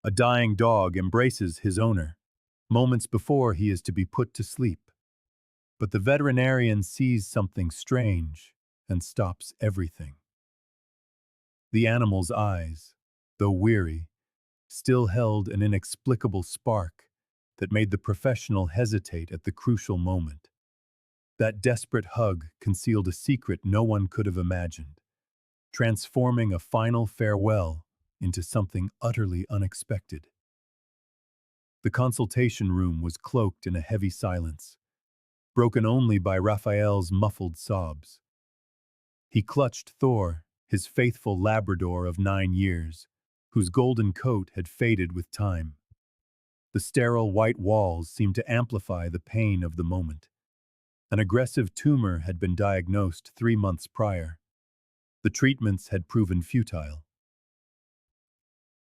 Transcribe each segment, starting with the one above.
A dying dog embraces his owner, moments before he is to be put to sleep. But the veterinarian sees something strange and stops everything. The animal's eyes, though weary, still held an inexplicable spark that made the professional hesitate at the crucial moment. That desperate hug concealed a secret no one could have imagined, transforming a final farewell into something utterly unexpected. The consultation room was cloaked in a heavy silence, broken only by Rafael's muffled sobs. He clutched Thor, his faithful Labrador of 9 years, whose golden coat had faded with time. The sterile white walls seemed to amplify the pain of the moment. An aggressive tumor had been diagnosed 3 months prior. The treatments had proven futile.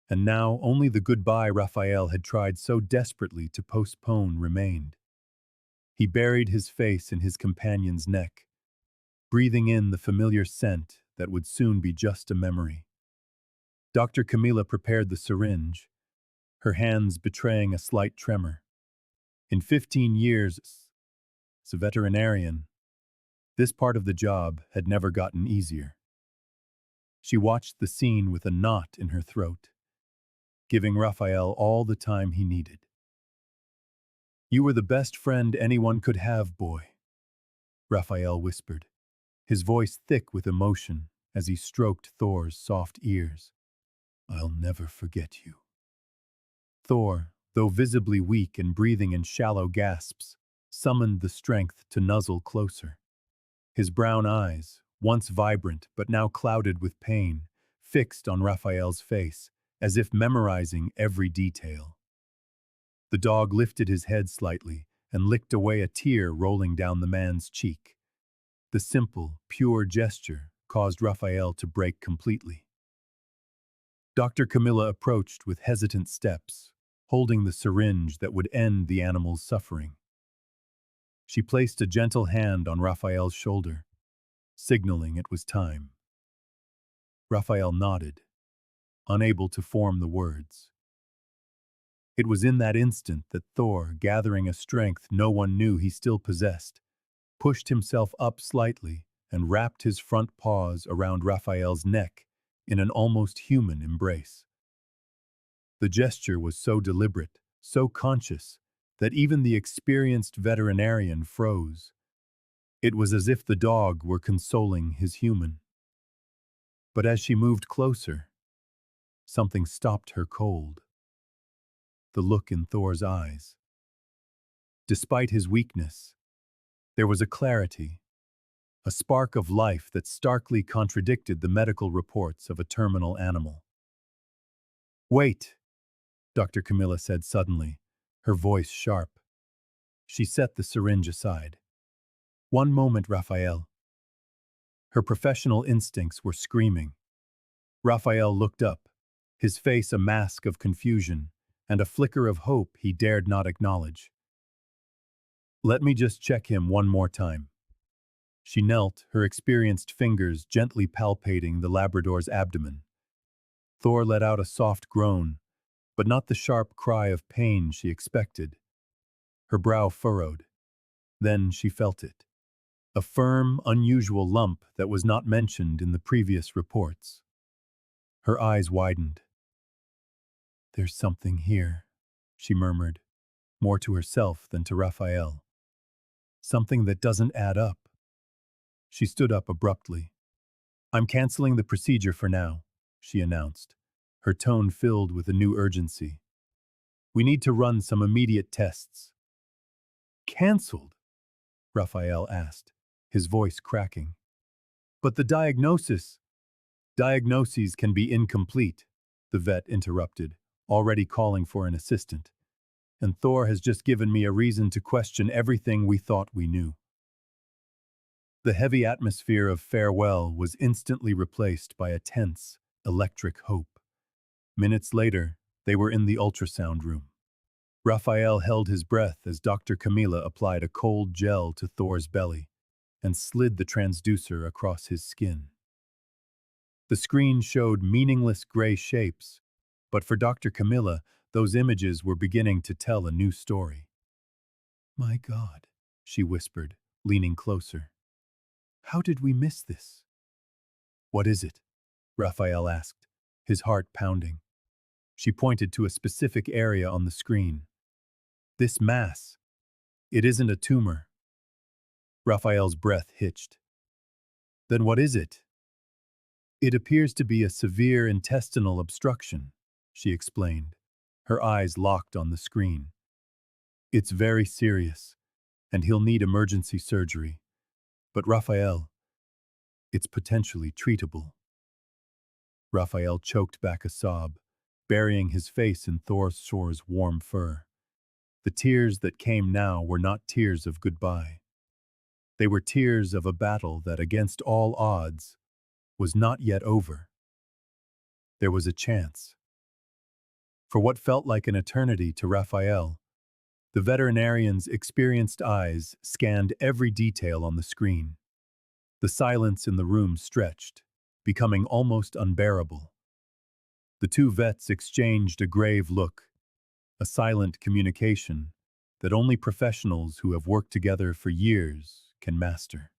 And now only the goodbye Rafael had tried so desperately to postpone remained. He buried his face in his companion's neck, breathing in the familiar scent that would soon be just a memory. Dr. Camila prepared the syringe, her hands betraying a slight tremor. In 15 years as a veterinarian, this part of the job had never gotten easier. She watched the scene with a knot in her throat, giving Rafael all the time he needed. "You were the best friend anyone could have, boy," Rafael whispered, his voice thick with emotion as he stroked Thor's soft ears. "I'll never forget you." Thor, though visibly weak and breathing in shallow gasps, summoned the strength to nuzzle closer. His brown eyes, once vibrant but now clouded with pain, fixed on Rafael's face, as if memorizing every detail. The dog lifted his head slightly and licked away a tear rolling down the man's cheek. The simple, pure gesture caused Rafael to break completely. Dr. Camilla approached with hesitant steps, holding the syringe that would end the animal's suffering. She placed a gentle hand on Rafael's shoulder, signaling it was time. Rafael nodded, unable to form the words. It was in that instant that Thor, gathering a strength no one knew he still possessed, pushed himself up slightly and wrapped his front paws around Rafael's neck in an almost human embrace. The gesture was so deliberate, so conscious, that even the experienced veterinarian froze. It was as if the dog were consoling his human. But as she moved closer, something stopped her cold. The look in Thor's eyes. Despite his weakness, there was a clarity, a spark of life that starkly contradicted the medical reports of a terminal animal. "Wait," Dr. Camilla said suddenly, her voice sharp. She set the syringe aside. "One moment, Rafael." Her professional instincts were screaming. Rafael looked up, his face a mask of confusion and a flicker of hope he dared not acknowledge. "Let me just check him one more time." She knelt, her experienced fingers gently palpating the Labrador's abdomen. Thor let out a soft groan, but not the sharp cry of pain she expected. Her brow furrowed. Then she felt it. A firm, unusual lump that was not mentioned in the previous reports. Her eyes widened. "There's something here," she murmured, more to herself than to Rafael. "Something that doesn't add up." She stood up abruptly. "I'm canceling the procedure for now," she announced, her tone filled with a new urgency. "We need to run some immediate tests." "Cancelled?" Rafael asked, his voice cracking. "But the diagnosis—" "Diagnoses can be incomplete," the vet interrupted, already calling for an assistant. "And Thor has just given me a reason to question everything we thought we knew." The heavy atmosphere of farewell was instantly replaced by a tense, electric hope. Minutes later, they were in the ultrasound room. Rafael held his breath as Dr. Camila applied a cold gel to Thor's belly and slid the transducer across his skin. The screen showed meaningless gray shapes, But for Dr. Camila, those images were beginning to tell a new story. My God, she whispered, leaning closer. How did we miss this? What is it? Rafael asked, his heart pounding. She pointed to a specific area on the screen. This mass. It isn't a tumor. Rafael's breath hitched. Then what is it? It appears to be a severe intestinal obstruction, she explained, her eyes locked on the screen. It's very serious, and he'll need emergency surgery. But Rafael, it's potentially treatable. Rafael choked back a sob, burying his face in Thor's warm fur. The tears that came now were not tears of goodbye. They were tears of a battle that, against all odds, was not yet over. There was a chance. For what felt like an eternity to Rafael, the veterinarian's experienced eyes scanned every detail on the screen. The silence in the room stretched, becoming almost unbearable. The two vets exchanged a grave look, a silent communication that only professionals who have worked together for years can master.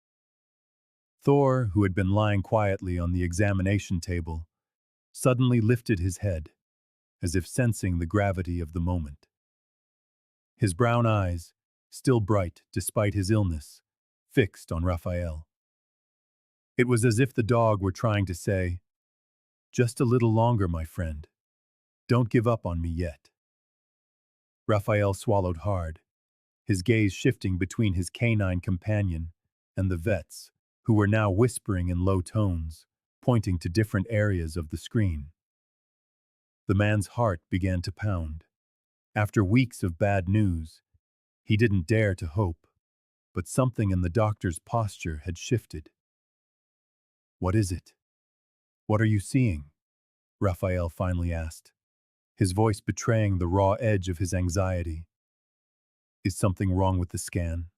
Thor, who had been lying quietly on the examination table, suddenly lifted his head, as if sensing the gravity of the moment. His brown eyes, still bright despite his illness, fixed on Rafael. It was as if the dog were trying to say, "Just a little longer, my friend. Don't give up on me yet." Rafael swallowed hard, his gaze shifting between his canine companion and the vets, who were now whispering in low tones, pointing to different areas of the screen. The man's heart began to pound. After weeks of bad news, he didn't dare to hope, but something in the doctor's posture had shifted. What is it? What are you seeing? Rafael finally asked, his voice betraying the raw edge of his anxiety. Is something wrong with the scan?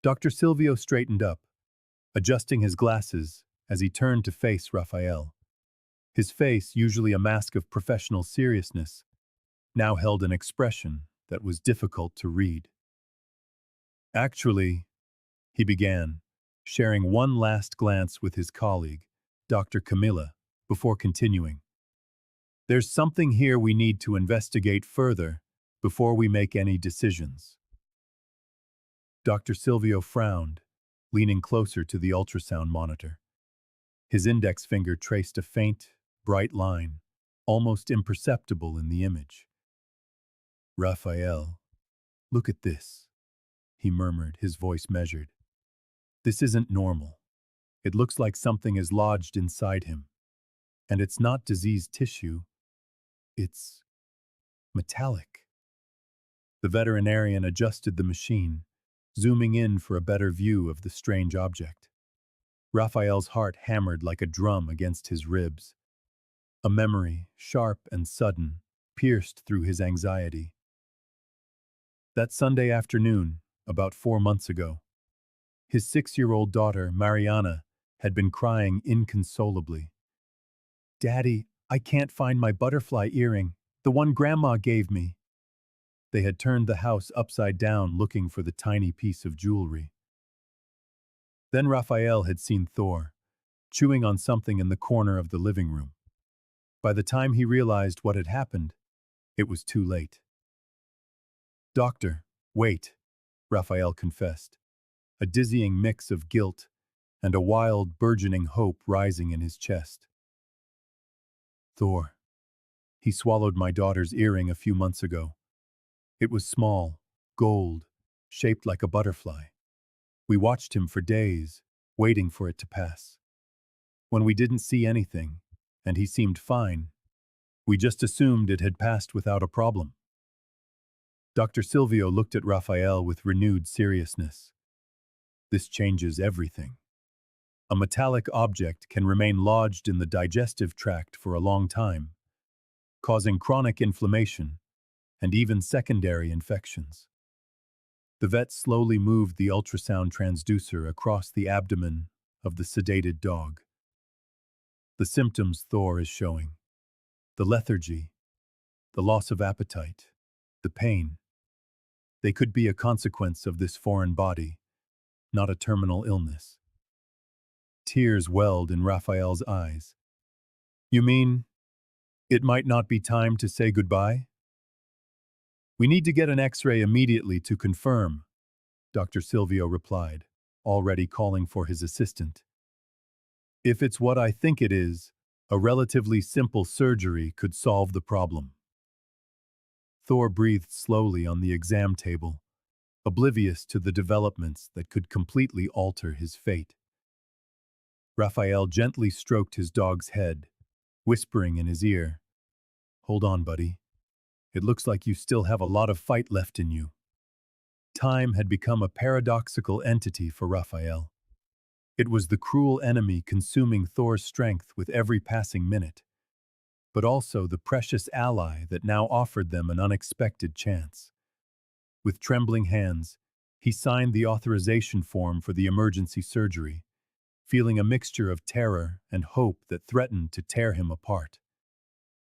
Dr. Silvio straightened up, adjusting his glasses as he turned to face Rafael. His face, usually a mask of professional seriousness, now held an expression that was difficult to read. Actually, he began, sharing one last glance with his colleague, Dr. Camila, before continuing. There's something here we need to investigate further before we make any decisions. Dr. Silvio frowned, leaning closer to the ultrasound monitor. His index finger traced a faint, bright line, almost imperceptible in the image. Rafael, look at this, he murmured, his voice measured. This isn't normal. It looks like something is lodged inside him. And it's not diseased tissue. It's metallic. The veterinarian adjusted the machine, zooming in for a better view of the strange object. Rafael's heart hammered like a drum against his ribs. A memory, sharp and sudden, pierced through his anxiety. That Sunday afternoon, about 4 months ago, his 6-year-old daughter, Mariana, had been crying inconsolably. "Daddy, I can't find my butterfly earring, the one Grandma gave me." They had turned the house upside down looking for the tiny piece of jewelry. Then Rafael had seen Thor, chewing on something in the corner of the living room. By the time he realized what had happened, it was too late. "Doctor, wait," Rafael confessed, a dizzying mix of guilt and a wild, burgeoning hope rising in his chest. Thor. He swallowed my daughter's earring a few months ago. It was small, gold, shaped like a butterfly. We watched him for days, waiting for it to pass. When we didn't see anything, and he seemed fine, we just assumed it had passed without a problem. Dr. Silvio looked at Rafael with renewed seriousness. This changes everything. A metallic object can remain lodged in the digestive tract for a long time, causing chronic inflammation and even secondary infections. The vet slowly moved the ultrasound transducer across the abdomen of the sedated dog. The symptoms Thor is showing. The lethargy, the loss of appetite, the pain. They could be a consequence of this foreign body, not a terminal illness. Tears welled in Raphael's eyes. You mean, it might not be time to say goodbye? We need to get an X-ray immediately to confirm, Dr. Silvio replied, already calling for his assistant. If it's what I think it is, a relatively simple surgery could solve the problem. Thor breathed slowly on the exam table, oblivious to the developments that could completely alter his fate. Raphael gently stroked his dog's head, whispering in his ear, "Hold on, buddy. It looks like you still have a lot of fight left in you." Time had become a paradoxical entity for Raphael. It was the cruel enemy consuming Thor's strength with every passing minute, but also the precious ally that now offered them an unexpected chance. With trembling hands, he signed the authorization form for the emergency surgery, feeling a mixture of terror and hope that threatened to tear him apart.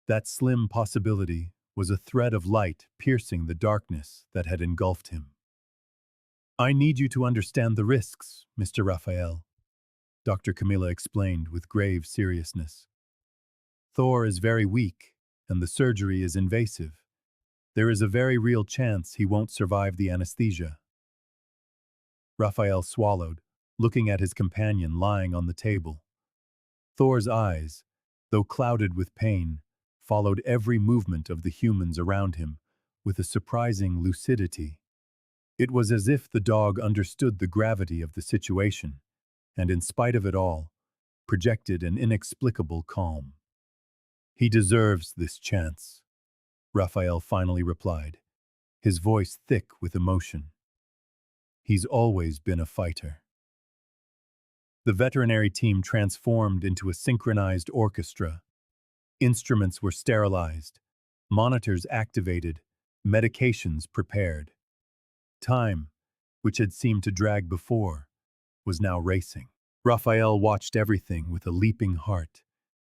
That slim possibility was a thread of light piercing the darkness that had engulfed him. "I need you to understand the risks, Mr. Rafael," Dr. Camila explained with grave seriousness. "Thor is very weak, and the surgery is invasive. There is a very real chance he won't survive the anesthesia." Raphael swallowed, looking at his companion lying on the table. Thor's eyes, though clouded with pain, followed every movement of the humans around him with a surprising lucidity. It was as if the dog understood the gravity of the situation, and in spite of it all, projected an inexplicable calm. "He deserves this chance," Raphael finally replied, his voice thick with emotion. "He's always been a fighter." The veterinary team transformed into a synchronized orchestra. Instruments were sterilized, monitors activated, medications prepared. Time, which had seemed to drag before, was now racing. Raphael watched everything with a leaping heart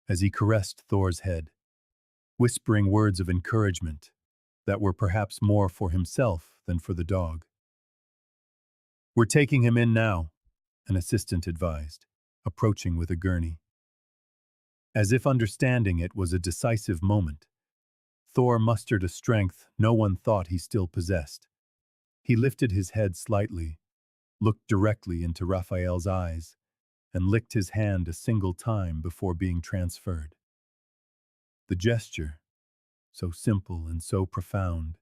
as he caressed Thor's head, whispering words of encouragement that were perhaps more for himself than for the dog. "We're taking him in now," an assistant advised, approaching with a gurney. As if understanding it was a decisive moment, Thor mustered a strength no one thought he still possessed. He lifted his head slightly, looked directly into Raphael's eyes, and licked his hand a single time before being transferred. The gesture, so simple and so profound,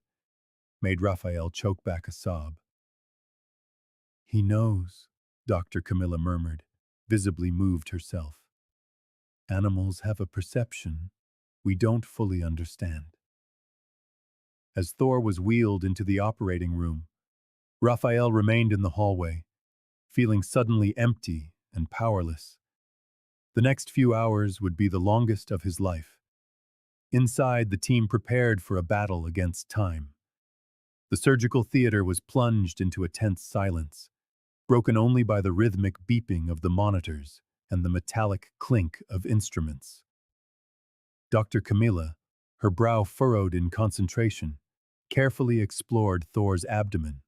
made Raphael choke back a sob. "He knows," Dr. Camilla murmured, visibly moved herself. "Animals have a perception we don't fully understand." As Thor was wheeled into the operating room, Raphael remained in the hallway, feeling suddenly empty and powerless. The next few hours would be the longest of his life. Inside, the team prepared for a battle against time. The surgical theater was plunged into a tense silence, broken only by the rhythmic beeping of the monitors and the metallic clink of instruments. Dr. Camila, her brow furrowed in concentration, carefully explored Thor's abdomen.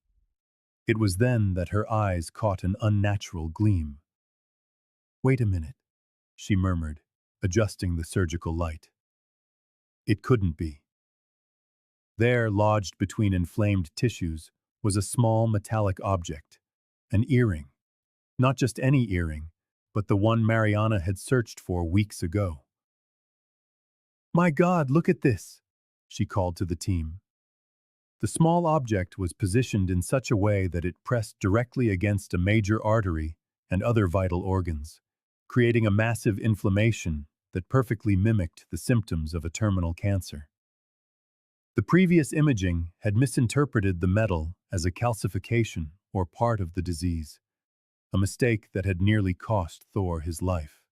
It was then that her eyes caught an unnatural gleam. "Wait a minute," she murmured, adjusting the surgical light. It couldn't be. There, lodged between inflamed tissues, was a small metallic object, an earring. Not just any earring, but the one Mariana had searched for weeks ago. "My God, look at this!" she called to the team. The small object was positioned in such a way that it pressed directly against a major artery and other vital organs, creating a massive inflammation that perfectly mimicked the symptoms of a terminal cancer. The previous imaging had misinterpreted the metal as a calcification or part of the disease, a mistake that had nearly cost Thor his life.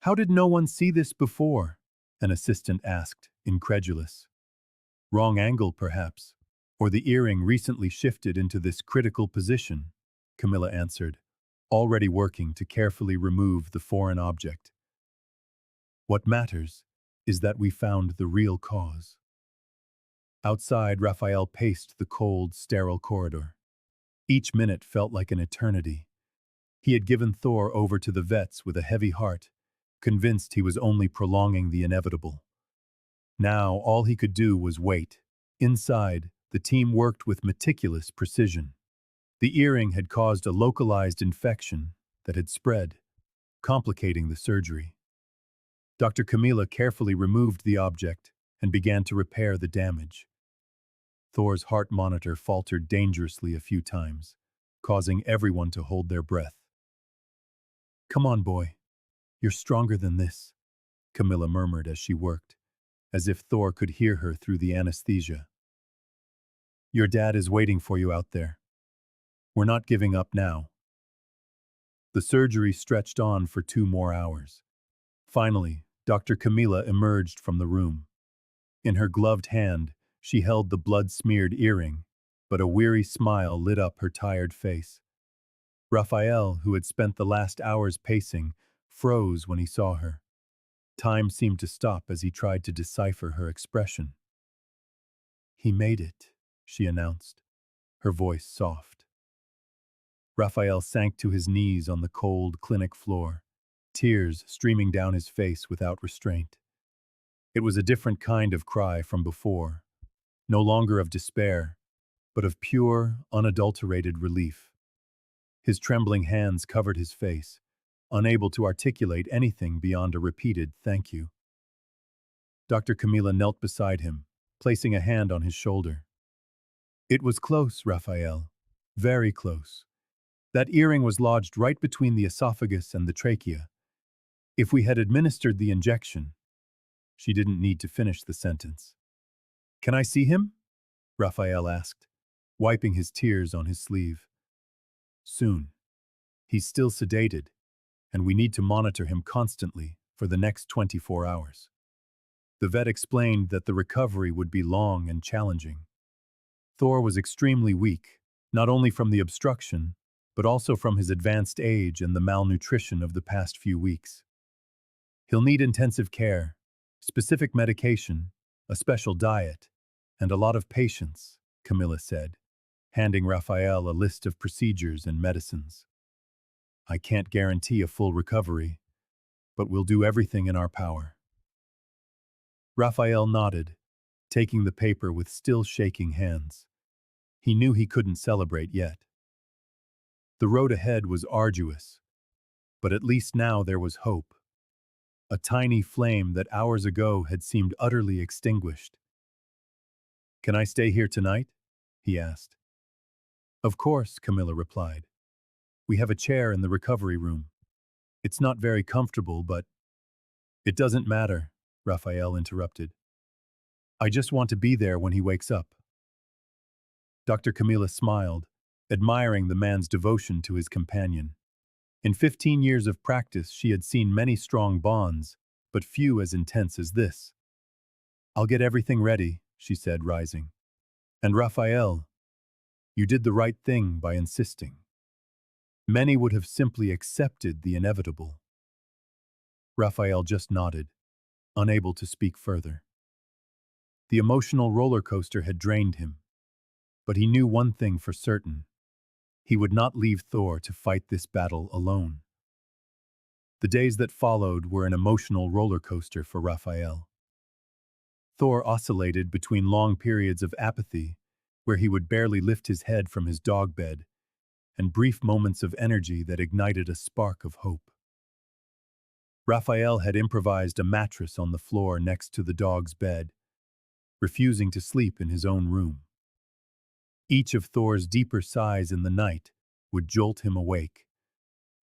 "How did no one see this before?" an assistant asked, incredulous. "Wrong angle, perhaps, or the earring recently shifted into this critical position," Camilla answered, already working to carefully remove the foreign object. "What matters is that we found the real cause. Outside, Raphael paced the cold, sterile corridor. Each minute felt like an eternity. He had given Thor over to the vets with a heavy heart, convinced he was only prolonging the inevitable. Now, all he could do was wait. Inside, the team worked with meticulous precision. The earring had caused a localized infection that had spread, complicating the surgery. Dr. Camila carefully removed the object and began to repair the damage. Thor's heart monitor faltered dangerously a few times, causing everyone to hold their breath. "Come on, boy. You're stronger than this," Camilla murmured as she worked, as if Thor could hear her through the anesthesia. "Your dad is waiting for you out there. We're not giving up now." The surgery stretched on for 2 more hours. Finally, Dr. Camila emerged from the room. In her gloved hand, she held the blood-smeared earring, but a weary smile lit up her tired face. Raphael, who had spent the last hours pacing, froze when he saw her. Time seemed to stop as he tried to decipher her expression. "He made it," she announced, her voice soft. Raphael sank to his knees on the cold clinic floor, tears streaming down his face without restraint. It was a different kind of cry from before, no longer of despair, but of pure, unadulterated relief. His trembling hands covered his face, unable to articulate anything beyond a repeated thank you. Dr. Camila knelt beside him, placing a hand on his shoulder. "It was close, Raphael. Very close. That earring was lodged right between the esophagus and the trachea. If we had administered the injection—" She didn't need to finish the sentence. "Can I see him?" Raphael asked, wiping his tears on his sleeve. "Soon. He's still sedated, and we need to monitor him constantly for the next 24 hours. The vet explained that the recovery would be long and challenging. Thor was extremely weak, not only from the obstruction, but also from his advanced age and the malnutrition of the past few weeks. He'll need intensive care, specific medication, a special diet, and a lot of patience," Camilla said, handing Raphael a list of procedures and medicines. "I can't guarantee a full recovery, but we'll do everything in our power." Raphael nodded, taking the paper with still shaking hands. He knew he couldn't celebrate yet. The road ahead was arduous, but at least now there was hope. A tiny flame that hours ago had seemed utterly extinguished. "Can I stay here tonight?" he asked. "Of course," Camilla replied. "We have a chair in the recovery room. It's not very comfortable, but—" "It doesn't matter," Raphael interrupted. "I just want to be there when he wakes up." Dr. Camila smiled, admiring the man's devotion to his companion. In 15 years of practice, she had seen many strong bonds, but few as intense as this. "I'll get everything ready," she said, rising. "And Raphael, you did the right thing by insisting. Many would have simply accepted the inevitable." Raphael just nodded, unable to speak further. The emotional roller coaster had drained him, but he knew one thing for certain. He would not leave Thor to fight this battle alone. The days that followed were an emotional roller coaster for Raphael. Thor oscillated between long periods of apathy, where he would barely lift his head from his dog bed, and brief moments of energy that ignited a spark of hope. Raphael had improvised a mattress on the floor next to the dog's bed, refusing to sleep in his own room. Each of Thor's deeper sighs in the night would jolt him awake,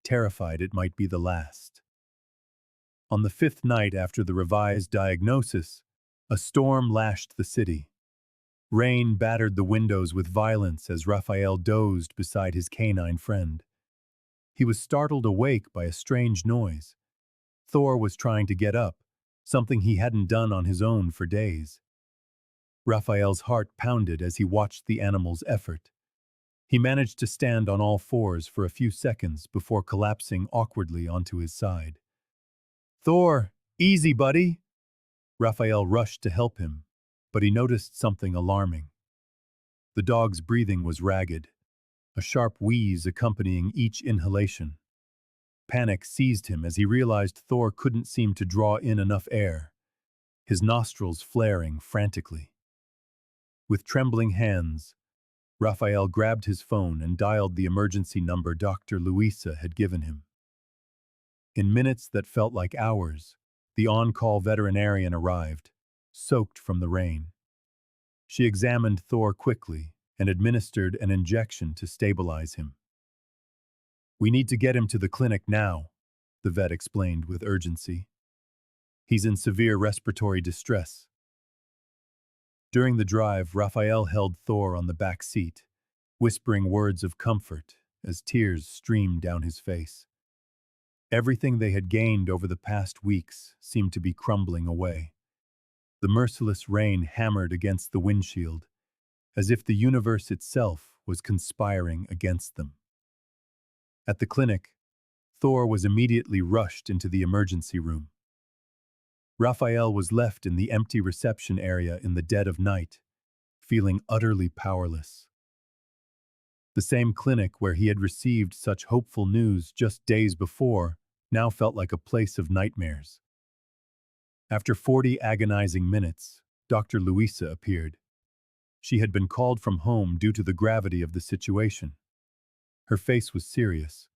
terrified it might be the last. On the 5th night after the revised diagnosis, a storm lashed the city. Rain battered the windows with violence as Raphael dozed beside his canine friend. He was startled awake by a strange noise. Thor was trying to get up, something he hadn't done on his own for days. Raphael's heart pounded as he watched the animal's effort. He managed to stand on all fours for a few seconds before collapsing awkwardly onto his side. "Thor, easy, buddy!" Rafael rushed to help him, but he noticed something alarming. The dog's breathing was ragged, a sharp wheeze accompanying each inhalation. Panic seized him as he realized Thor couldn't seem to draw in enough air, his nostrils flaring frantically. With trembling hands, Rafael grabbed his phone and dialed the emergency number Dr. Luisa had given him. In minutes that felt like hours, the on-call veterinarian arrived, soaked from the rain. She examined Thor quickly and administered an injection to stabilize him. "We need to get him to the clinic now," the vet explained with urgency. "He's in severe respiratory distress." During the drive, Rafael held Thor on the back seat, whispering words of comfort as tears streamed down his face. Everything they had gained over the past weeks seemed to be crumbling away. The merciless rain hammered against the windshield, as if the universe itself was conspiring against them. At the clinic, Thor was immediately rushed into the emergency room. Rafael was left in the empty reception area in the dead of night, feeling utterly powerless. The same clinic where he had received such hopeful news just days before now felt like a place of nightmares. After 40 agonizing minutes, Dr. Luisa appeared. She had been called from home due to the gravity of the situation. Her face was serious,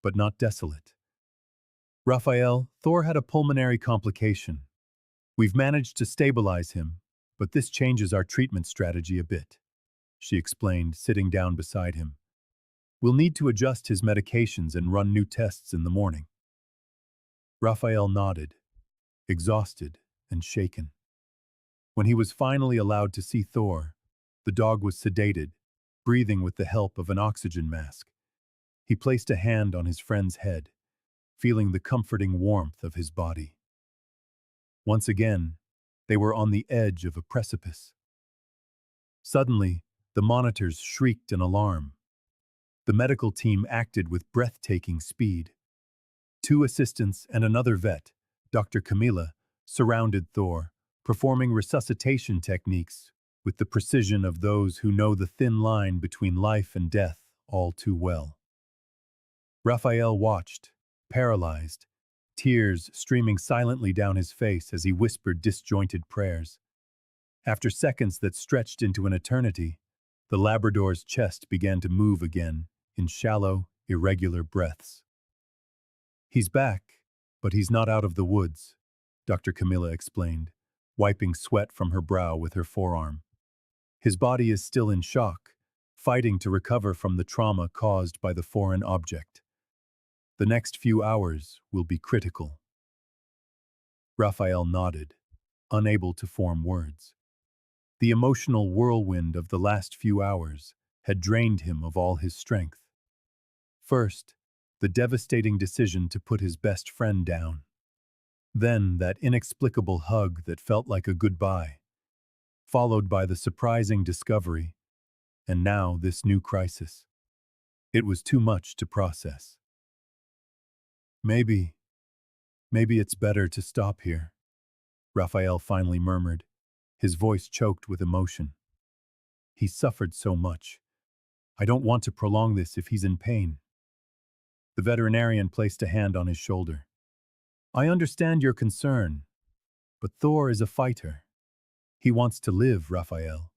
but not desolate. "Rafael, Thor had a pulmonary complication. We've managed to stabilize him, but this changes our treatment strategy a bit," she explained, sitting down beside him. "We'll need to adjust his medications and run new tests in the morning." Rafael nodded, exhausted and shaken. When he was finally allowed to see Thor, the dog was sedated, breathing with the help of an oxygen mask. He placed a hand on his friend's head, feeling the comforting warmth of his body. Once again, they were on the edge of a precipice. Suddenly, the monitors shrieked in alarm. The medical team acted with breathtaking speed. 2 assistants and another vet, Dr. Camila, surrounded Thor, performing resuscitation techniques with the precision of those who know the thin line between life and death all too well. Rafael watched, paralyzed, tears streaming silently down his face as he whispered disjointed prayers. After seconds that stretched into an eternity, the Labrador's chest began to move again in shallow, irregular breaths. "He's back, but he's not out of the woods," Dr. Camila explained, wiping sweat from her brow with her forearm. "His body is still in shock, fighting to recover from the trauma caused by the foreign object. The next few hours will be critical." Rafael nodded, unable to form words. The emotional whirlwind of the last few hours had drained him of all his strength. First, the devastating decision to put his best friend down. Then that inexplicable hug that felt like a goodbye, followed by the surprising discovery, and now this new crisis. It was too much to process. Maybe it's better to stop here," Rafael finally murmured, his voice choked with emotion. "He suffered so much. I don't want to prolong this if he's in pain." The veterinarian placed a hand on his shoulder. "I understand your concern, but Thor is a fighter. He wants to live, Rafael."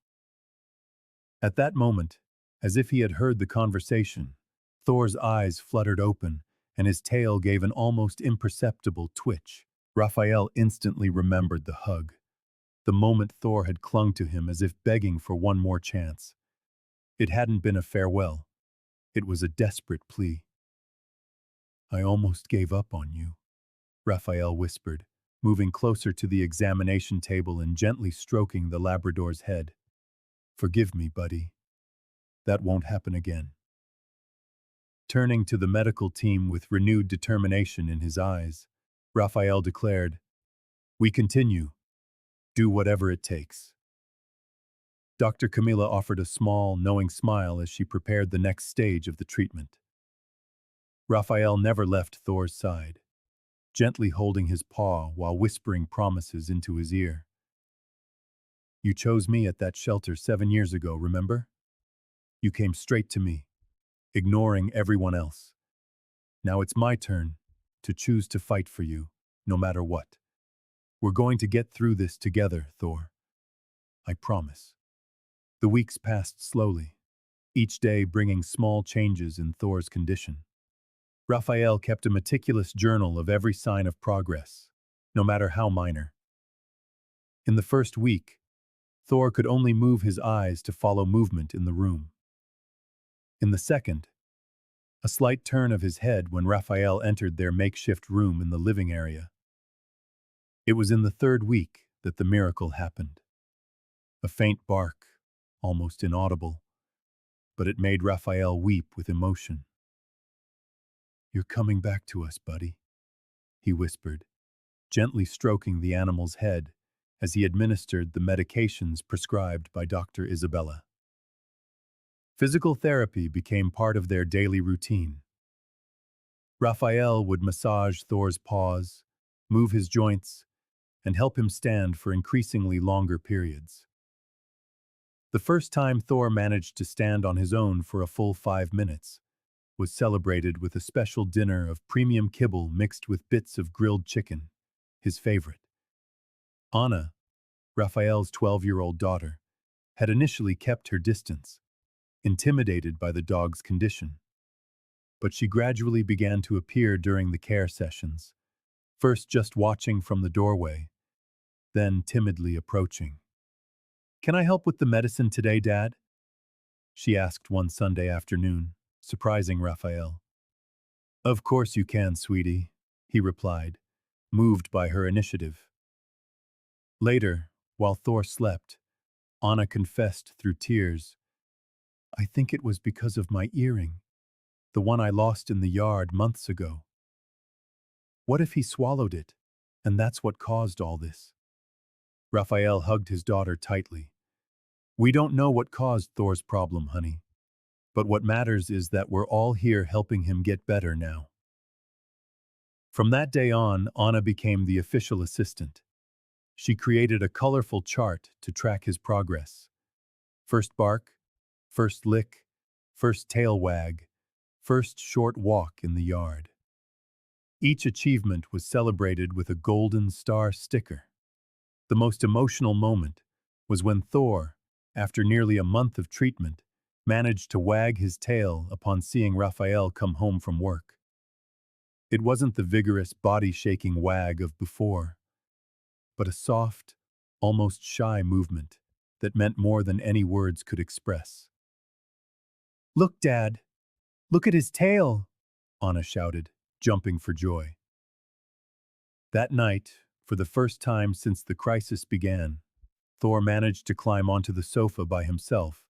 At that moment, as if he had heard the conversation, Thor's eyes fluttered open, and his tail gave an almost imperceptible twitch. Rafael instantly remembered the hug, the moment Thor had clung to him as if begging for one more chance. It hadn't been a farewell. It was a desperate plea. "I almost gave up on you," Rafael whispered, moving closer to the examination table and gently stroking the Labrador's head. "Forgive me, buddy. That won't happen again." Turning to the medical team with renewed determination in his eyes, Rafael declared, "We continue. Do whatever it takes." Dr. Camila offered a small, knowing smile as she prepared the next stage of the treatment. Rafael never left Thor's side. gently holding his paw while whispering promises into his ear. You chose me at that shelter 7 years ago, remember? You came straight to me, ignoring everyone else. Now it's my turn to choose to fight for you, no matter what. We're going to get through this together, Thor. I promise. The weeks passed slowly, each day bringing small changes in Thor's condition. Rafael kept a meticulous journal of every sign of progress, no matter how minor. In the first week, Thor could only move his eyes to follow movement in the room. In the second, a slight turn of his head when Rafael entered their makeshift room in the living area. It was in the third week that the miracle happened. A faint bark, almost inaudible, but it made Rafael weep with emotion. You're coming back to us, buddy, he whispered, gently stroking the animal's head as he administered the medications prescribed by Dr. Isabella. Physical therapy became part of their daily routine. Rafael would massage Thor's paws, move his joints, and help him stand for increasingly longer periods. The first time Thor managed to stand on his own for a full 5 minutes was celebrated with a special dinner of premium kibble mixed with bits of grilled chicken, his favorite. Anna, Rafael's 12-year-old daughter, had initially kept her distance, intimidated by the dog's condition. But she gradually began to appear during the care sessions, first just watching from the doorway, then timidly approaching. Can I help with the medicine today, Dad? She asked one Sunday afternoon, surprising Rafael. Of course you can, sweetie, he replied, moved by her initiative. Later, while Thor slept, Anna confessed through tears, I think it was because of my earring, the one I lost in the yard months ago. What if he swallowed it, and that's what caused all this? Rafael hugged his daughter tightly. We don't know what caused Thor's problem, honey. But what matters is that we're all here helping him get better now. From that day on, Anna became the official assistant. She created a colorful chart to track his progress. First bark, first lick, first tail wag, first short walk in the yard. Each achievement was celebrated with a golden star sticker. The most emotional moment was when Thor, after nearly a month of treatment, managed to wag his tail upon seeing Rafael come home from work. It wasn't the vigorous, body-shaking wag of before, but a soft, almost shy movement that meant more than any words could express. Look, Dad! Look at his tail! Anna shouted, jumping for joy. That night, for the first time since the crisis began, Thor managed to climb onto the sofa by himself,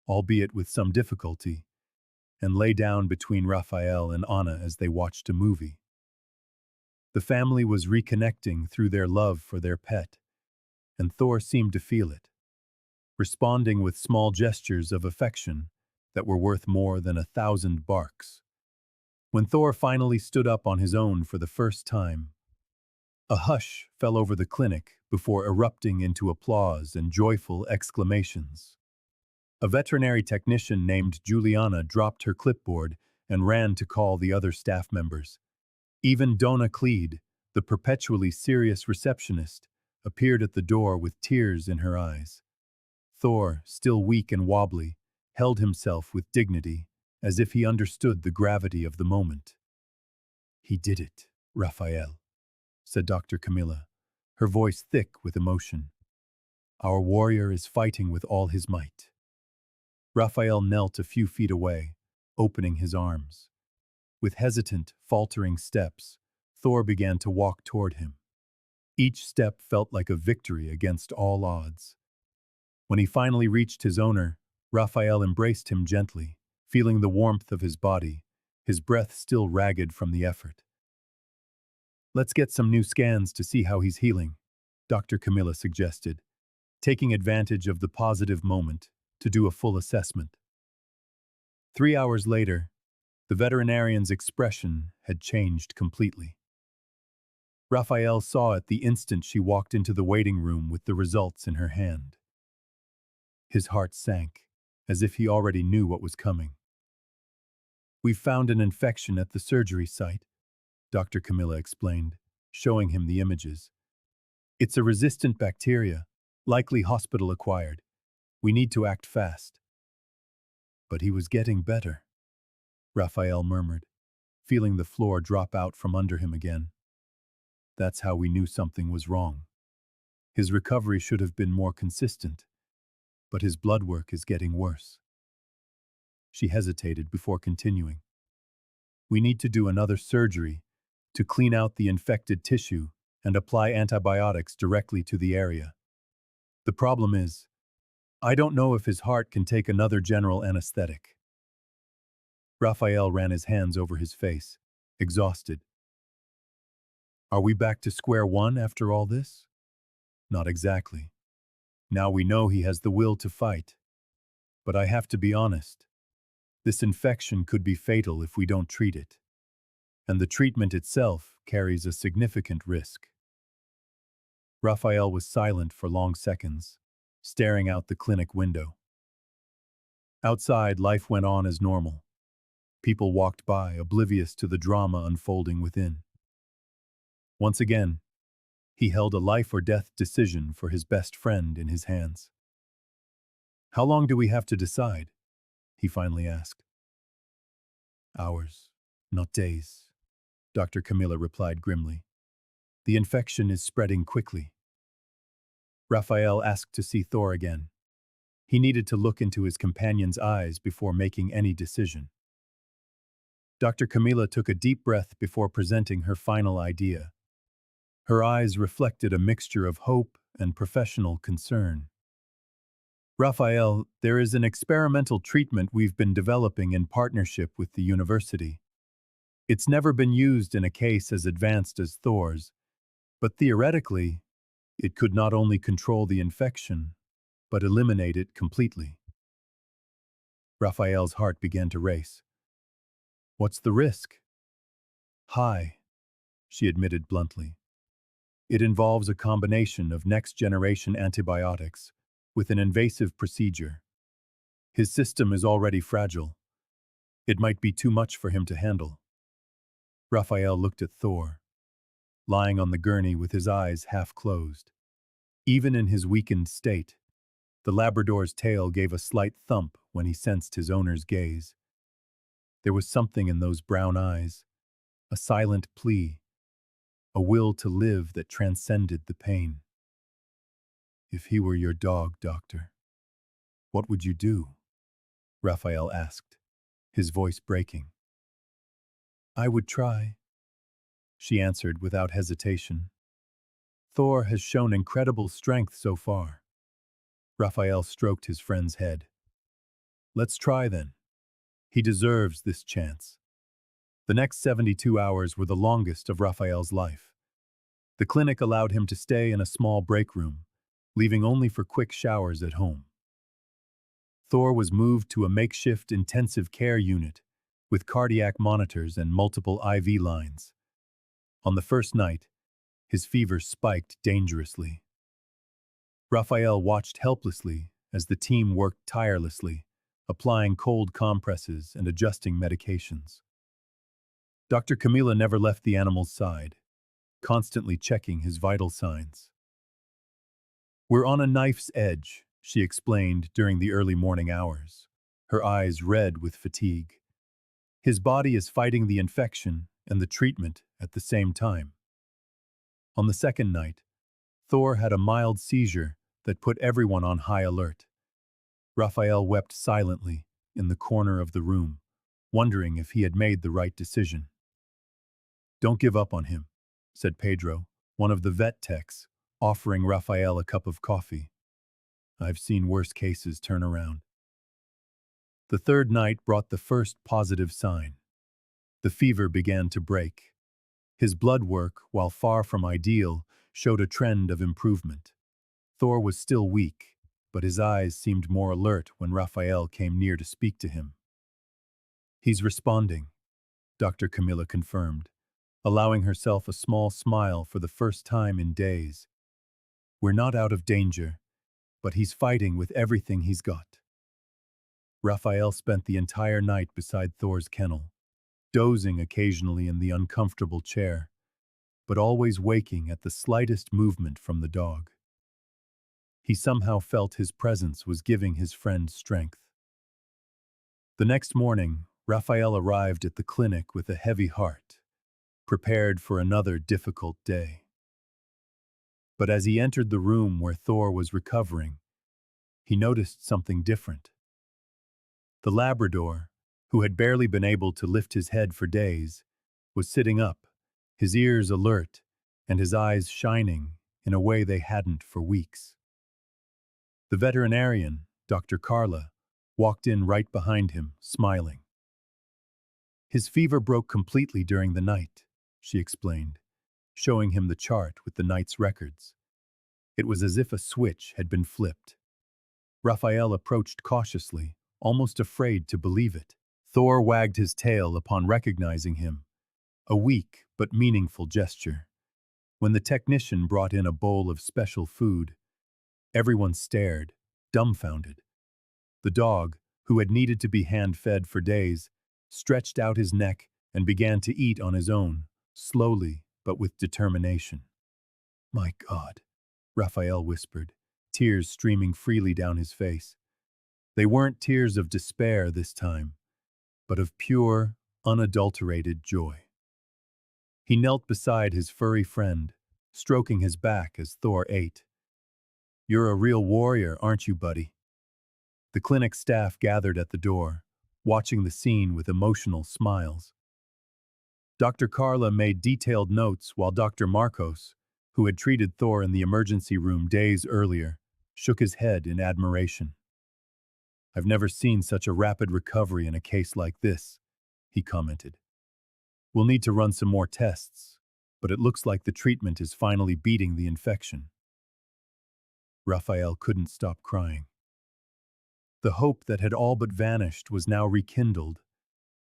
albeit with some difficulty, and lay down between Rafael and Anna as they watched a movie. The family was reconnecting through their love for their pet, and Thor seemed to feel it, responding with small gestures of affection that were worth more than 1,000 barks. When Thor finally stood up on his own for the first time, a hush fell over the clinic before erupting into applause and joyful exclamations. A veterinary technician named Juliana dropped her clipboard and ran to call the other staff members. Even Donna Cleed, the perpetually serious receptionist, appeared at the door with tears in her eyes. Thor, still weak and wobbly, held himself with dignity, as if he understood the gravity of the moment. He did it, Rafael, said Dr. Camila, her voice thick with emotion. Our warrior is fighting with all his might. Rafael knelt a few feet away, opening his arms. With hesitant, faltering steps, Thor began to walk toward him. Each step felt like a victory against all odds. When he finally reached his owner, Rafael embraced him gently, feeling the warmth of his body, his breath still ragged from the effort. Let's get some new scans to see how he's healing, Dr. Camila suggested, taking advantage of the positive moment to do a full assessment. 3 hours later, the veterinarian's expression had changed completely. Rafael saw it the instant she walked into the waiting room with the results in her hand. His heart sank, as if he already knew what was coming. "We've found an infection at the surgery site," Dr. Camila explained, showing him the images. "It's a resistant bacteria, likely hospital-acquired. We need to act fast." But he was getting better, Rafael murmured, feeling the floor drop out from under him again. That's how we knew something was wrong. His recovery should have been more consistent, but his blood work is getting worse. She hesitated before continuing. "We need to do another surgery to clean out the infected tissue and apply antibiotics directly to the area. The problem is, I don't know if his heart can take another general anesthetic." Rafael ran his hands over his face, exhausted. "Are we back to square one after all this?" "Not exactly. Now we know he has the will to fight. But I have to be honest. This infection could be fatal if we don't treat it. And the treatment itself carries a significant risk." Rafael was silent for long seconds, staring out the clinic window. Outside, life went on as normal. People walked by, oblivious to the drama unfolding within. Once again, he held a life-or-death decision for his best friend in his hands. "How long do we have to decide?" he finally asked. "Hours, not days," Dr. Camila replied grimly. "The infection is spreading quickly." Rafael asked to see Thor again. He needed to look into his companion's eyes before making any decision. Dr. Camila took a deep breath before presenting her final idea. Her eyes reflected a mixture of hope and professional concern. "Rafael, there is an experimental treatment we've been developing in partnership with the university. It's never been used in a case as advanced as Thor's, but theoretically, it could not only control the infection, but eliminate it completely." Rafael's heart began to race. "What's the risk?" "High," she admitted bluntly. "It involves a combination of next-generation antibiotics with an invasive procedure. His system is already fragile. It might be too much for him to handle." Rafael looked at Thor, lying on the gurney with his eyes half closed. Even in his weakened state, the Labrador's tail gave a slight thump when he sensed his owner's gaze. There was something in those brown eyes, a silent plea, a will to live that transcended the pain. "If he were your dog, doctor, what would you do?" Rafael asked, his voice breaking. "I would try," she answered without hesitation. "Thor has shown incredible strength so far." Rafael stroked his friend's head. "Let's try then. He deserves this chance." The next 72 hours were the longest of Rafael's life. The clinic allowed him to stay in a small break room, leaving only for quick showers at home. Thor was moved to a makeshift intensive care unit with cardiac monitors and multiple IV lines. On the first night, his fever spiked dangerously. Rafael watched helplessly as the team worked tirelessly, applying cold compresses and adjusting medications. Dr. Camila never left the animal's side, constantly checking his vital signs. "We're on a knife's edge," she explained during the early morning hours, her eyes red with fatigue. "His body is fighting the infection and the treatment at the same time." On the second night, Thor had a mild seizure that put everyone on high alert. Rafael wept silently in the corner of the room, wondering if he had made the right decision. "Don't give up on him," said Pedro, one of the vet techs, offering Rafael a cup of coffee. "I've seen worse cases turn around." The third night brought the first positive sign. The fever began to break. His blood work, while far from ideal, showed a trend of improvement. Thor was still weak, but his eyes seemed more alert when Rafael came near to speak to him. "He's responding," Dr. Camila confirmed, allowing herself a small smile for the first time in days. We're not out of danger, but he's fighting with everything he's got. Rafael spent the entire night beside Thor's kennel, dozing occasionally in the uncomfortable chair, but always waking at the slightest movement from the dog. He somehow felt his presence was giving his friend strength. The next morning, Rafael arrived at the clinic with a heavy heart, prepared for another difficult day. But as he entered the room where Thor was recovering, he noticed something different. The Labrador, who had barely been able to lift his head for days, was sitting up, his ears alert and his eyes shining in a way they hadn't for weeks. The veterinarian, Dr. Carla, walked in right behind him, smiling. His fever broke completely during the night, she explained, showing him the chart with the night's records. It was as if a switch had been flipped. Raphael approached cautiously, almost afraid to believe it. Thor wagged his tail upon recognizing him, a weak but meaningful gesture. When the technician brought in a bowl of special food, everyone stared, dumbfounded. The dog, who had needed to be hand-fed for days, stretched out his neck and began to eat on his own, slowly but with determination. "My God," Raphael whispered, tears streaming freely down his face. They weren't tears of despair this time, but of pure, unadulterated joy. He knelt beside his furry friend, stroking his back as Thor ate. "You're a real warrior, aren't you, buddy?" The clinic staff gathered at the door, watching the scene with emotional smiles. Dr. Carla made detailed notes while Dr. Marcos, who had treated Thor in the emergency room days earlier, shook his head in admiration. "I've never seen such a rapid recovery in a case like this," he commented. "We'll need to run some more tests, but it looks like the treatment is finally beating the infection." Raphael couldn't stop crying. The hope that had all but vanished was now rekindled,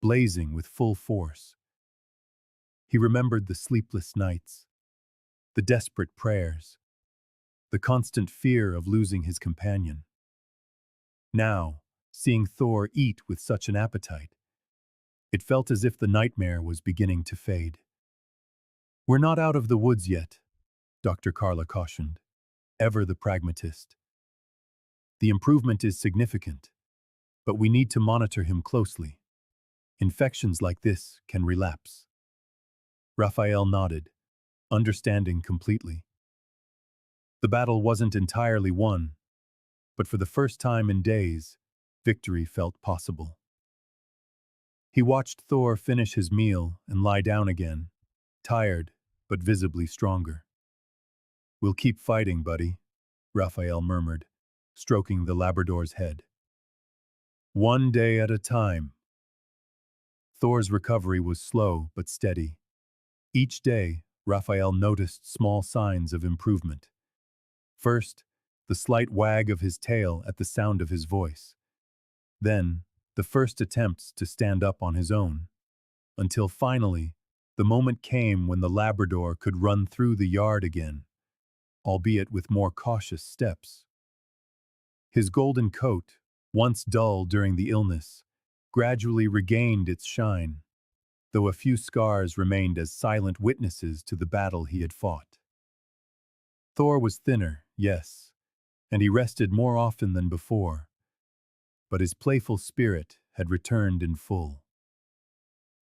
blazing with full force. He remembered the sleepless nights, the desperate prayers, the constant fear of losing his companion. Now, seeing Thor eat with such an appetite, it felt as if the nightmare was beginning to fade. "We're not out of the woods yet," Dr. Carla cautioned, ever the pragmatist. "The improvement is significant, but we need to monitor him closely. Infections like this can relapse." Raphael nodded, understanding completely. The battle wasn't entirely won, but for the first time in days, victory felt possible. He watched Thor finish his meal and lie down again, tired but visibly stronger. "We'll keep fighting, buddy," Raphael murmured, stroking the Labrador's head. "One day at a time." Thor's recovery was slow but steady. Each day, Raphael noticed small signs of improvement. First, the slight wag of his tail at the sound of his voice. Then, the first attempts to stand up on his own. Until finally, the moment came when the Labrador could run through the yard again, albeit with more cautious steps. His golden coat, once dull during the illness, gradually regained its shine, though a few scars remained as silent witnesses to the battle he had fought. Thor was thinner, yes, and he rested more often than before, but his playful spirit had returned in full.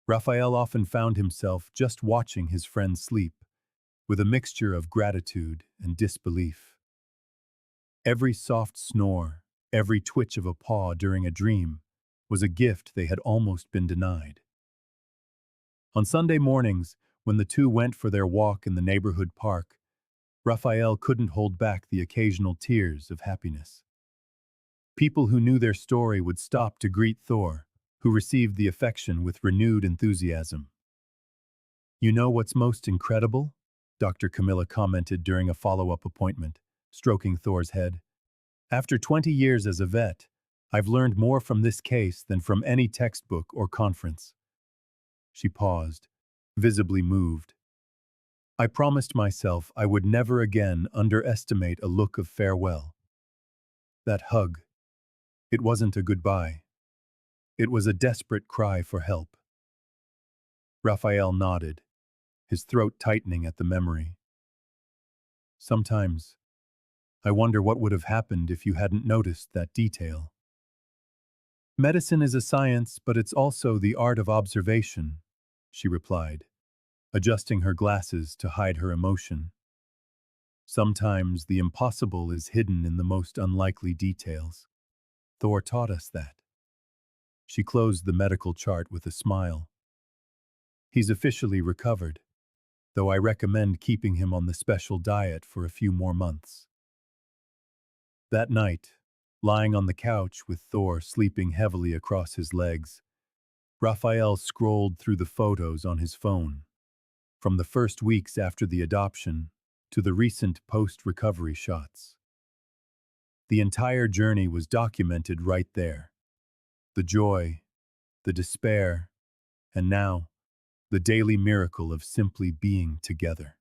Raphael often found himself just watching his friend sleep, with a mixture of gratitude and disbelief. Every soft snore, every twitch of a paw during a dream, was a gift they had almost been denied. On Sunday mornings, when the two went for their walk in the neighborhood park, Raphael couldn't hold back the occasional tears of happiness. People who knew their story would stop to greet Thor, who received the affection with renewed enthusiasm. "You know what's most incredible?" Dr. Camila commented during a follow-up appointment, stroking Thor's head. "After 20 years as a vet, I've learned more from this case than from any textbook or conference." She paused, visibly moved. I promised myself I would never again underestimate a look of farewell. That hug, it wasn't a goodbye. It was a desperate cry for help. Raphael nodded, his throat tightening at the memory. Sometimes, I wonder what would have happened if you hadn't noticed that detail. Medicine is a science, but it's also the art of observation, she replied, adjusting her glasses to hide her emotion. Sometimes the impossible is hidden in the most unlikely details. Thor taught us that. She closed the medical chart with a smile. He's officially recovered, though I recommend keeping him on the special diet for a few more months. That night, lying on the couch with Thor sleeping heavily across his legs, Raphael scrolled through the photos on his phone, from the first weeks after the adoption to the recent post-recovery shots. The entire journey was documented right there. The joy, the despair, and now, the daily miracle of simply being together.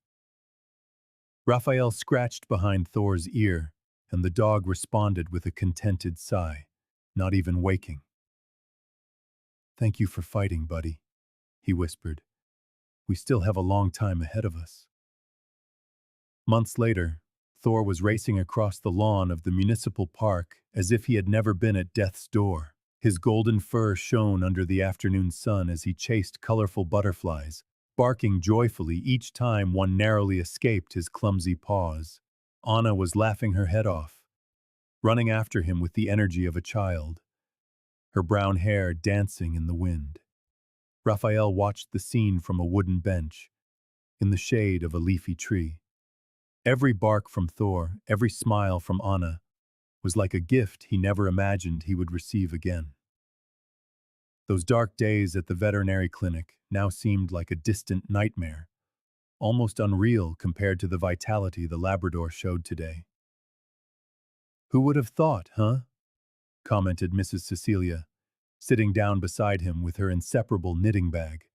Raphael scratched behind Thor's ear, and the dog responded with a contented sigh, not even waking. "Thank you for fighting, buddy," he whispered. "We still have a long time ahead of us." Months later, Thor was racing across the lawn of the municipal park as if he had never been at death's door. His golden fur shone under the afternoon sun as he chased colorful butterflies, barking joyfully each time one narrowly escaped his clumsy paws. Anna was laughing her head off, running after him with the energy of a child, her brown hair dancing in the wind. Raphael watched the scene from a wooden bench, in the shade of a leafy tree. Every bark from Thor, every smile from Anna, was like a gift he never imagined he would receive again. Those dark days at the veterinary clinic now seemed like a distant nightmare, almost unreal compared to the vitality the Labrador showed today. "Who would have thought, huh?" commented Mrs. Cecilia, sitting down beside him with her inseparable knitting bag.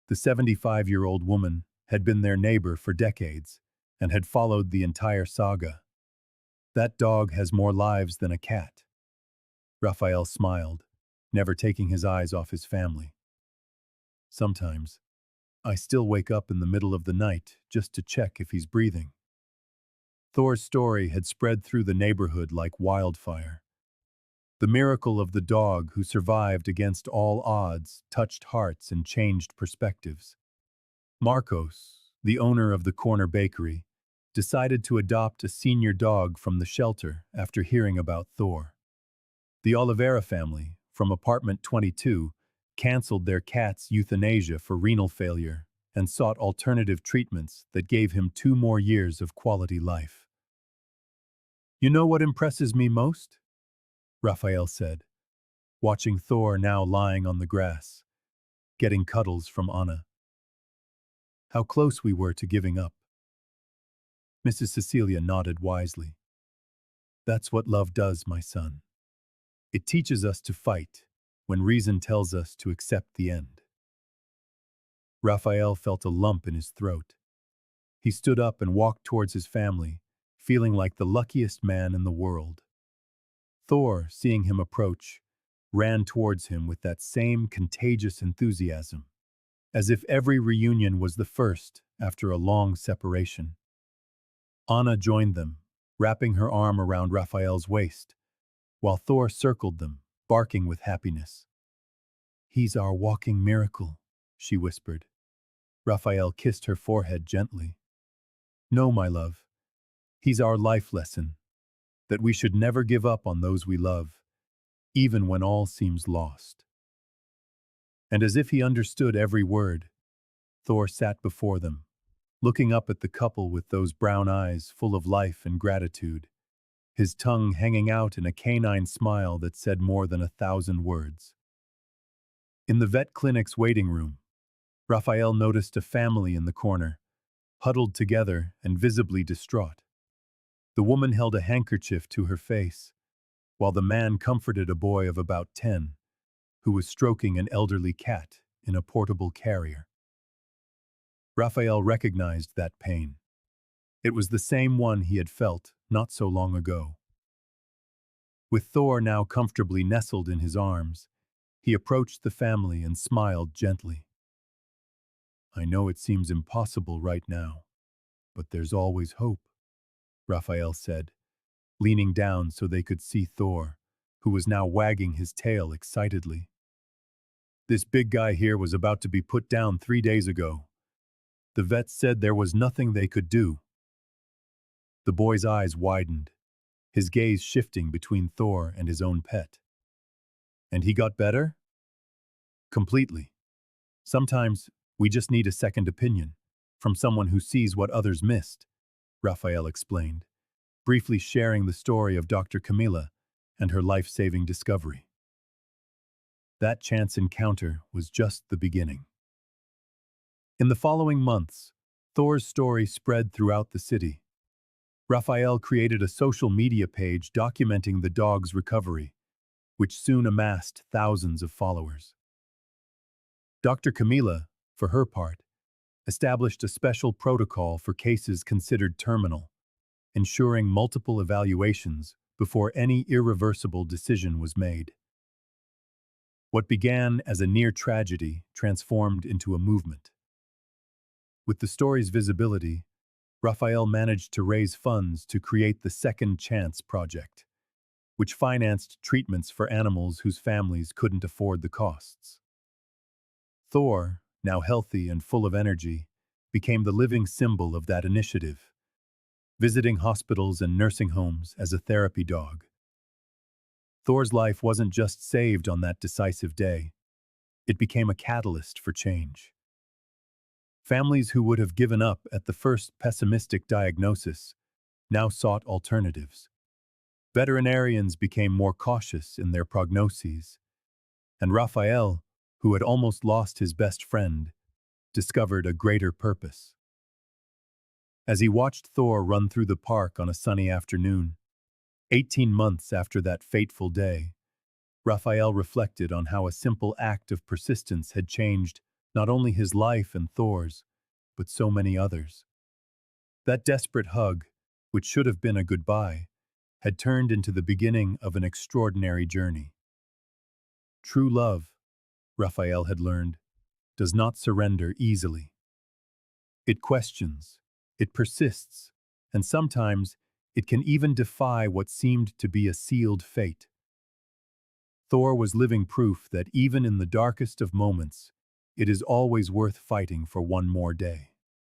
The 75-year-old woman had been their neighbor for decades and had followed the entire saga. "That dog has more lives than a cat." Raphael smiled, never taking his eyes off his family. "Sometimes, I still wake up in the middle of the night just to check if he's breathing." Thor's story had spread through the neighborhood like wildfire. The miracle of the dog who survived against all odds touched hearts and changed perspectives. Marcos, the owner of the corner bakery, decided to adopt a senior dog from the shelter after hearing about Thor. The Oliveira family, from apartment 22, canceled their cat's euthanasia for renal failure and sought alternative treatments that gave him 2 more years of quality life. "You know what impresses me most?" Raphael said, watching Thor now lying on the grass, getting cuddles from Anna. "How close we were to giving up." Mrs. Cecilia nodded wisely. "That's what love does, my son. It teaches us to fight when reason tells us to accept the end." Raphael felt a lump in his throat. He stood up and walked towards his family, feeling like the luckiest man in the world. Thor, seeing him approach, ran towards him with that same contagious enthusiasm, as if every reunion was the first after a long separation. Anna joined them, wrapping her arm around Raphael's waist, while Thor circled them, barking with happiness. "He's our walking miracle," she whispered. Raphael kissed her forehead gently. "No, my love, he's our life lesson, that we should never give up on those we love, even when all seems lost." And as if he understood every word, Thor sat before them, looking up at the couple with those brown eyes full of life and gratitude, his tongue hanging out in a canine smile that said more than 1,000 words. In the vet clinic's waiting room, Raphael noticed a family in the corner, huddled together and visibly distraught. The woman held a handkerchief to her face, while the man comforted a boy of about 10, who was stroking an elderly cat in a portable carrier. Rafael recognized that pain. It was the same one he had felt not so long ago. With Thor now comfortably nestled in his arms, he approached the family and smiled gently. "I know it seems impossible right now, but there's always hope," Rafael said, leaning down so they could see Thor, who was now wagging his tail excitedly. "This big guy here was about to be put down 3 days ago. The vet said there was nothing they could do." The boy's eyes widened, his gaze shifting between Thor and his own pet. "And he got better?" "Completely. Sometimes we just need a second opinion, from someone who sees what others missed," Rafael explained, briefly sharing the story of Dr. Camila and her life-saving discovery. That chance encounter was just the beginning. In the following months, Thor's story spread throughout the city. Rafael created a social media page documenting the dog's recovery, which soon amassed thousands of followers. Dr. Camila, for her part, established a special protocol for cases considered terminal, ensuring multiple evaluations before any irreversible decision was made. What began as a near tragedy transformed into a movement. With the story's visibility, Rafael managed to raise funds to create the Second Chance Project, which financed treatments for animals whose families couldn't afford the costs. Thor, now healthy and full of energy, became the living symbol of that initiative, visiting hospitals and nursing homes as a therapy dog. Thor's life wasn't just saved on that decisive day, it became a catalyst for change. Families who would have given up at the first pessimistic diagnosis now sought alternatives. Veterinarians became more cautious in their prognoses, and Rafael, who had almost lost his best friend, discovered a greater purpose. As he watched Thor run through the park on a sunny afternoon, 18 months after that fateful day, Rafael reflected on how a simple act of persistence had changed not only his life and Thor's, but so many others. That desperate hug, which should have been a goodbye, had turned into the beginning of an extraordinary journey. True love, Rafael had learned, does not surrender easily. It questions, it persists, and sometimes it can even defy what seemed to be a sealed fate. Thor was living proof that even in the darkest of moments, it is always worth fighting for one more day.